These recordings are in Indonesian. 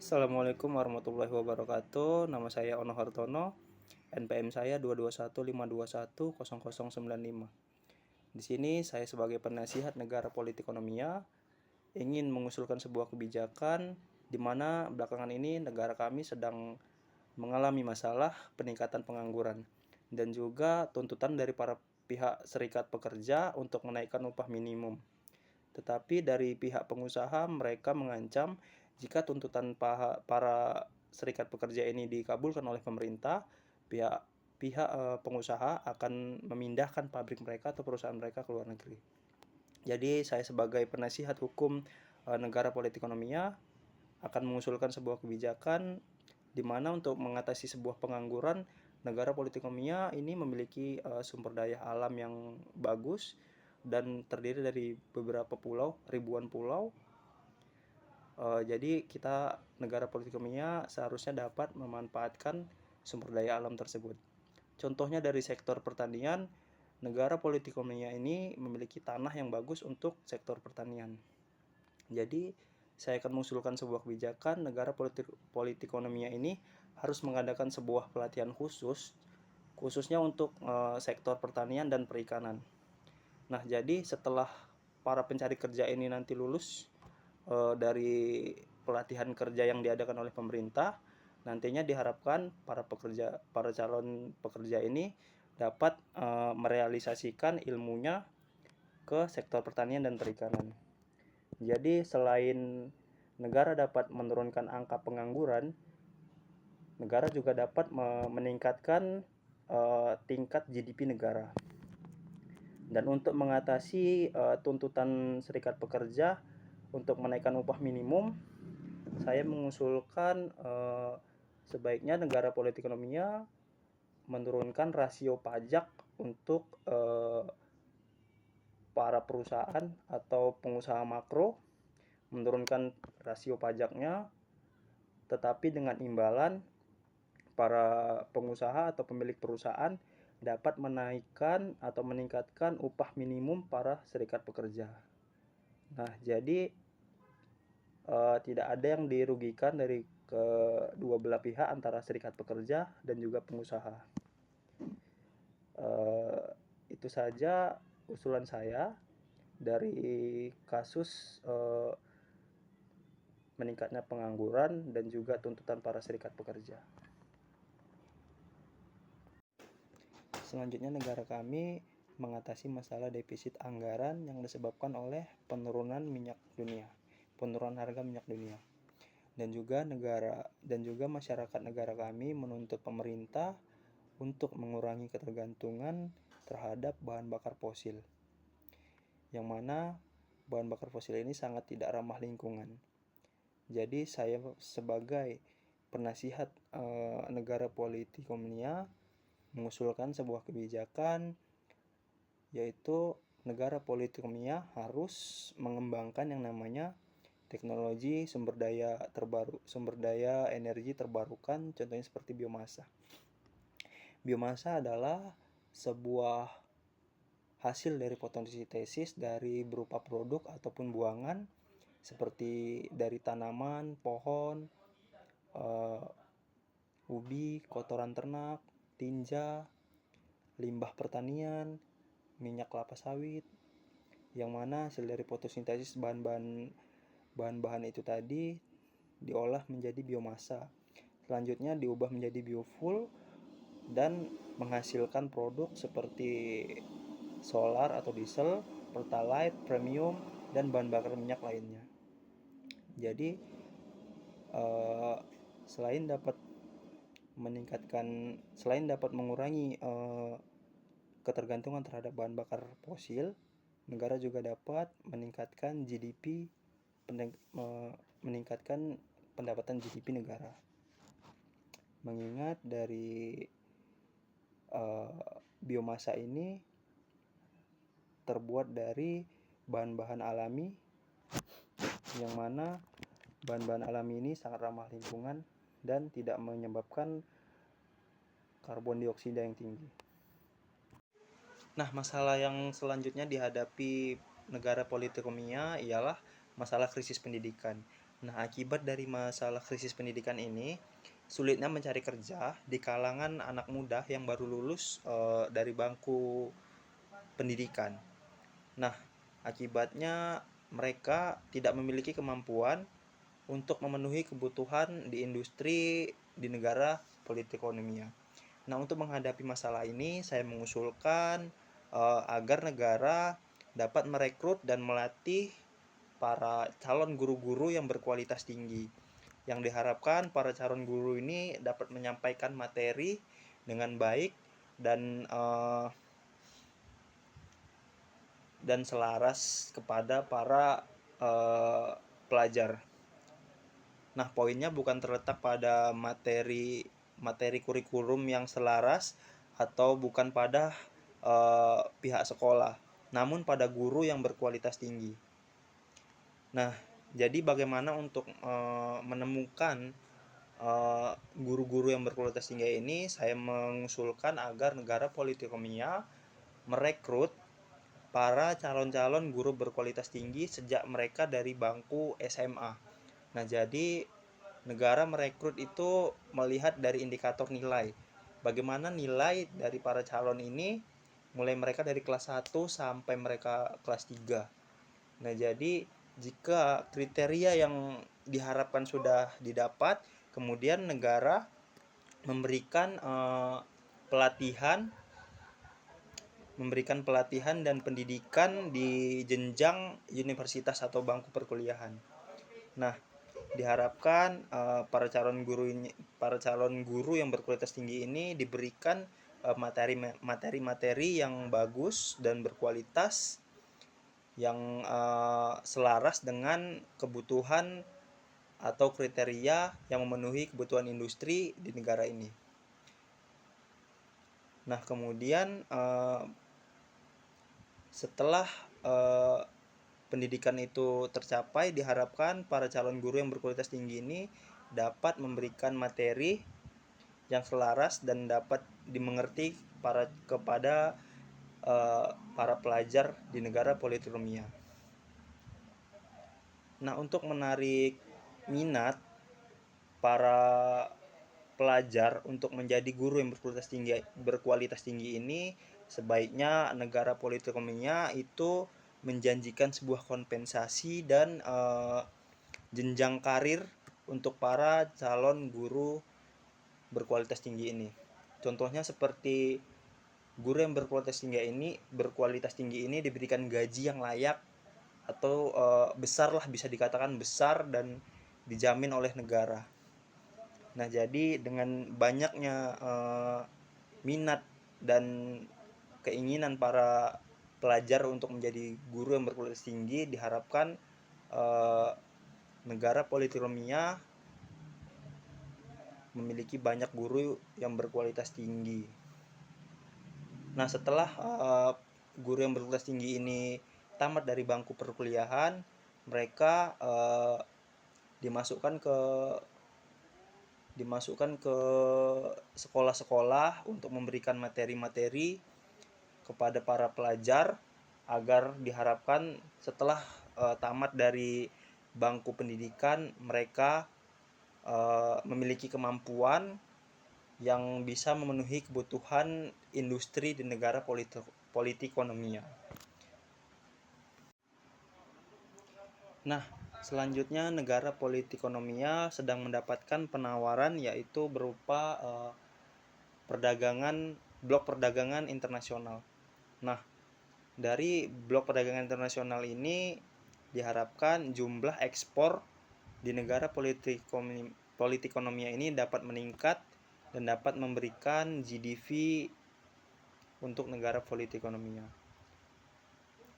Assalamualaikum warahmatullahi wabarakatuh. Nama saya Ono Hartono. NPM saya 22152100095. Di sini saya sebagai penasihat negara Politekonomia ingin mengusulkan sebuah kebijakan di mana belakangan ini negara kami sedang mengalami masalah peningkatan pengangguran dan juga tuntutan dari para pihak serikat pekerja untuk menaikkan upah minimum. Tetapi dari pihak pengusaha mereka mengancam jika tuntutan para serikat pekerja ini dikabulkan oleh pemerintah, pihak pengusaha akan memindahkan pabrik mereka atau perusahaan mereka ke luar negeri. Jadi saya sebagai penasihat hukum negara Politekonomia akan mengusulkan sebuah kebijakan di mana untuk mengatasi sebuah pengangguran, negara Politekonomia ini memiliki sumber daya alam yang bagus dan terdiri dari beberapa pulau, ribuan pulau. Jadi kita negara Politekonomia seharusnya dapat memanfaatkan sumber daya alam tersebut. Contohnya dari sektor pertanian, negara Politekonomia ini memiliki tanah yang bagus untuk sektor pertanian. Jadi saya akan mengusulkan sebuah kebijakan negara Politekonomia ini harus mengadakan sebuah pelatihan khususnya untuk sektor pertanian dan perikanan. Nah, jadi setelah para pencari kerja ini nanti lulus dari pelatihan kerja yang diadakan oleh pemerintah, nantinya diharapkan para calon pekerja ini dapat merealisasikan ilmunya ke sektor pertanian dan perikanan. Jadi selain negara dapat menurunkan angka pengangguran, negara juga dapat meningkatkan tingkat GDP negara. Dan untuk mengatasi tuntutan serikat pekerja untuk menaikkan upah minimum, saya mengusulkan sebaiknya negara Politekonomia menurunkan rasio pajak untuk para perusahaan atau pengusaha makro, menurunkan rasio pajaknya, tetapi dengan imbalan para pengusaha atau pemilik perusahaan dapat menaikkan atau meningkatkan upah minimum para serikat pekerja. Nah, jadi tidak ada yang dirugikan dari kedua belah pihak antara serikat pekerja dan juga pengusaha. Itu saja usulan saya dari kasus meningkatnya pengangguran dan juga tuntutan para serikat pekerja. Selanjutnya negara kami mengatasi masalah defisit anggaran yang disebabkan oleh penurunan harga minyak dunia. Dan juga masyarakat negara kami menuntut pemerintah untuk mengurangi ketergantungan terhadap bahan bakar fosil. Yang mana bahan bakar fosil ini sangat tidak ramah lingkungan. Jadi saya sebagai penasihat negara Politekonomia mengusulkan sebuah kebijakan, yaitu negara Politekonomia harus mengembangkan yang namanya teknologi sumber daya energi terbarukan, contohnya seperti biomasa. Biomasa adalah sebuah hasil dari fotosintesis dari berupa produk ataupun buangan seperti dari tanaman, pohon, ubi, kotoran ternak, tinja, limbah pertanian, minyak kelapa sawit, yang mana hasil dari fotosintesis bahan-bahan itu tadi diolah menjadi biomasa. Selanjutnya diubah menjadi biofuel dan menghasilkan produk seperti solar atau diesel, pertalite, premium, dan bahan bakar minyak lainnya. Jadi selain dapat mengurangi ketergantungan terhadap bahan bakar fosil, negara juga dapat meningkatkan GDP, meningkatkan pendapatan GDP negara. Mengingat dari biomasa ini terbuat dari bahan-bahan alami, yang mana bahan-bahan alami ini sangat ramah lingkungan dan tidak menyebabkan karbon dioksida yang tinggi. Nah, masalah yang selanjutnya dihadapi negara Politekonomia ialah masalah krisis pendidikan. Nah, akibat dari masalah krisis pendidikan ini, sulitnya mencari kerja di kalangan anak muda yang baru lulus dari bangku pendidikan. Nah, akibatnya mereka tidak memiliki kemampuan untuk memenuhi kebutuhan di industri di negara politikonomia. Nah, untuk menghadapi masalah ini, saya mengusulkan agar negara dapat merekrut dan melatih para calon guru-guru yang berkualitas tinggi. Yang diharapkan para calon guru ini dapat menyampaikan materi dengan baik dan selaras kepada para pelajar. Nah, poinnya bukan terletak pada materi kurikulum yang selaras atau bukan pada pihak sekolah, namun pada guru yang berkualitas tinggi. Nah, jadi bagaimana untuk menemukan guru-guru yang berkualitas tinggi ini? Saya mengusulkan agar negara Politekomia merekrut para calon-calon guru berkualitas tinggi sejak mereka dari bangku SMA. Nah, jadi negara merekrut itu melihat dari indikator nilai. Bagaimana nilai dari para calon ini mulai mereka dari kelas 1 sampai mereka kelas 3. Nah, jadi jika kriteria yang diharapkan sudah didapat, kemudian negara memberikan pelatihan dan pendidikan di jenjang universitas atau bangku perkuliahan. Nah, diharapkan para calon guru yang berkualitas tinggi ini diberikan materi-materi yang bagus dan berkualitas yang selaras dengan kebutuhan atau kriteria yang memenuhi kebutuhan industri di negara ini. Nah, kemudian setelah pendidikan itu tercapai, diharapkan para calon guru yang berkualitas tinggi ini dapat memberikan materi yang selaras dan dapat dimengerti kepada para pelajar di negara Politekomia. Nah, untuk menarik minat para pelajar untuk menjadi guru yang berkualitas tinggi ini, sebaiknya negara Politekomia itu menjanjikan sebuah kompensasi dan jenjang karir untuk para calon guru berkualitas tinggi ini. Contohnya seperti guru yang berkualitas tinggi ini diberikan gaji yang layak atau besar lah, bisa dikatakan besar dan dijamin oleh negara. Nah, jadi dengan banyaknya minat dan keinginan para pelajar untuk menjadi guru yang berkualitas tinggi, diharapkan negara Politekomia memiliki banyak guru yang berkualitas tinggi. Nah, setelah guru yang berkualitas tinggi ini tamat dari bangku perkuliahan, mereka dimasukkan ke sekolah-sekolah untuk memberikan materi-materi kepada para pelajar agar diharapkan setelah tamat dari bangku pendidikan mereka memiliki kemampuan yang bisa memenuhi kebutuhan industri di negara Politekomia. Nah, selanjutnya negara Politekomia sedang mendapatkan penawaran, yaitu berupa blok perdagangan internasional. Nah, dari blok perdagangan internasional ini diharapkan jumlah ekspor di negara Politekomia ini dapat meningkat dan dapat memberikan GDP untuk negara Politekomia.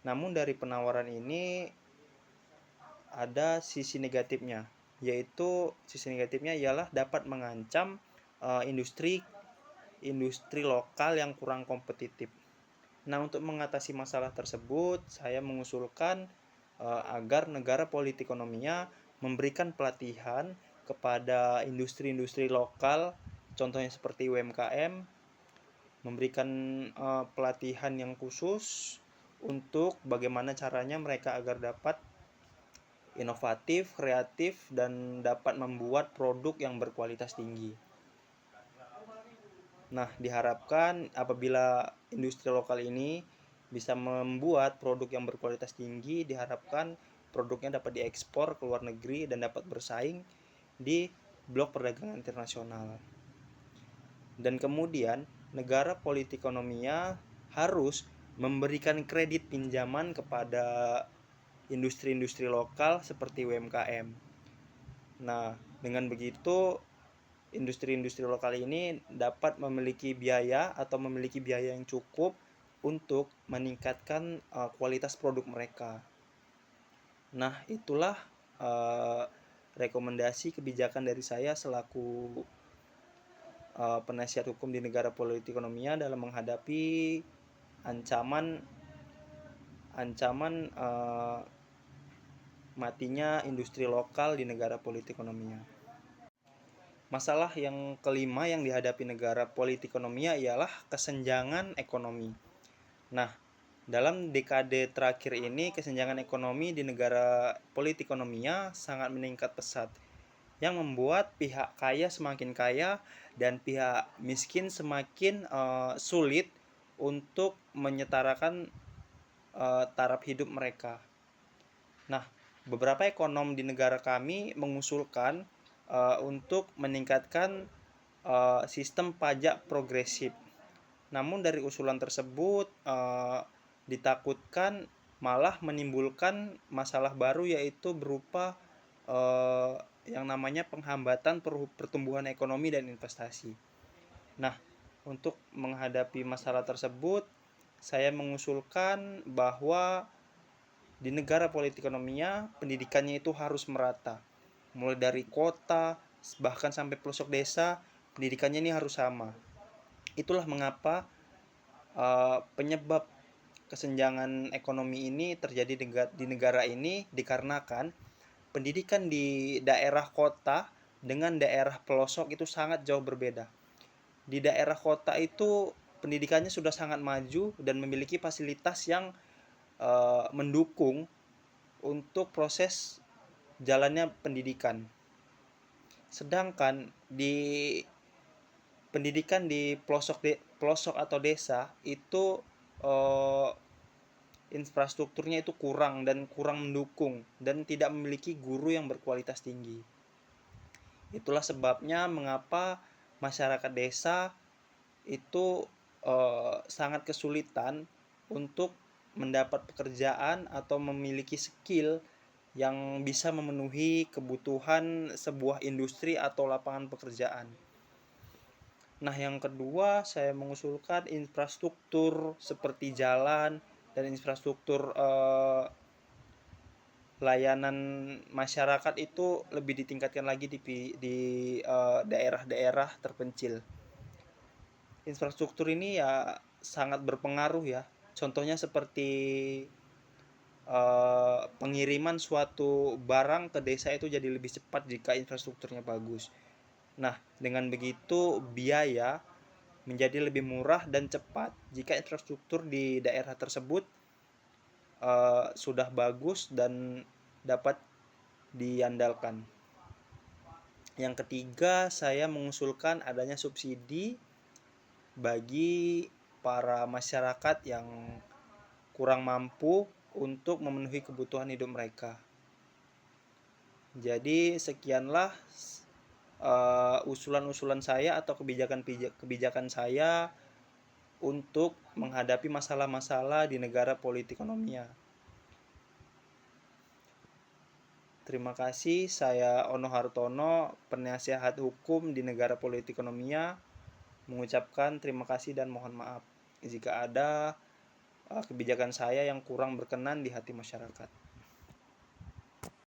Namun dari penawaran ini ada sisi negatifnya, yaitu sisi negatifnya ialah dapat mengancam industri lokal yang kurang kompetitif. Nah, untuk mengatasi masalah tersebut, saya mengusulkan agar negara Politekomia memberikan pelatihan kepada industri-industri lokal, contohnya seperti UMKM, memberikan pelatihan yang khusus untuk bagaimana caranya mereka agar dapat inovatif, kreatif, dan dapat membuat produk yang berkualitas tinggi. Nah, diharapkan apabila industri lokal ini bisa membuat produk yang berkualitas tinggi, diharapkan produknya dapat diekspor ke luar negeri dan dapat bersaing di blok perdagangan internasional. Dan kemudian, negara politikonominya harus memberikan kredit pinjaman kepada industri-industri lokal seperti UMKM. Nah, dengan begitu industri-industri lokal ini dapat memiliki biaya yang cukup untuk meningkatkan kualitas produk mereka. Nah, itulah rekomendasi kebijakan dari saya selaku penasihat hukum di negara politikonomia dalam menghadapi ancaman matinya industri lokal di negara politikonomia. Masalah yang kelima yang dihadapi negara politikonomia ialah kesenjangan ekonomi. Nah, dalam dekade terakhir ini kesenjangan ekonomi di negara politikonomia sangat meningkat pesat, yang membuat pihak kaya semakin kaya dan pihak miskin semakin sulit untuk menyetarakan taraf hidup mereka. Nah, beberapa ekonom di negara kami mengusulkan untuk meningkatkan sistem pajak progresif. Namun dari usulan tersebut ditakutkan malah menimbulkan masalah baru, yaitu berupa yang namanya penghambatan pertumbuhan ekonomi dan investasi. Nah, untuk menghadapi masalah tersebut, saya mengusulkan bahwa di negara politikonominya pendidikannya itu harus merata. Mulai dari kota bahkan sampai pelosok desa, pendidikannya ini harus sama. Itulah mengapa penyebab kesenjangan ekonomi ini terjadi di negara ini, dikarenakan pendidikan di daerah kota dengan daerah pelosok itu sangat jauh berbeda. Di daerah kota itu pendidikannya sudah sangat maju dan memiliki fasilitas yang mendukung untuk proses jalannya pendidikan. Sedangkan di pendidikan di pelosok atau desa itu infrastrukturnya itu kurang dan kurang mendukung dan tidak memiliki guru yang berkualitas tinggi. Itulah sebabnya mengapa masyarakat desa itu sangat kesulitan untuk mendapat pekerjaan atau memiliki skill yang bisa memenuhi kebutuhan sebuah industri atau lapangan pekerjaan. Nah, yang kedua, saya mengusulkan infrastruktur seperti jalan dan infrastruktur layanan masyarakat itu lebih ditingkatkan lagi di daerah-daerah terpencil. Infrastruktur ini ya sangat berpengaruh ya. Contohnya seperti pengiriman suatu barang ke desa itu jadi lebih cepat jika infrastrukturnya bagus. Nah, dengan begitu biaya menjadi lebih murah dan cepat jika infrastruktur di daerah tersebut sudah bagus dan dapat diandalkan. Yang ketiga, saya mengusulkan adanya subsidi bagi para masyarakat yang kurang mampu untuk memenuhi kebutuhan hidup mereka. Jadi sekianlah usulan-usulan saya atau kebijakan saya untuk menghadapi masalah-masalah di negara politikonomia. Terima kasih, saya Ono Hartono, penasihat hukum di negara politikonomia, mengucapkan terima kasih dan mohon maaf jika ada kebijakan saya yang kurang berkenan di hati masyarakat.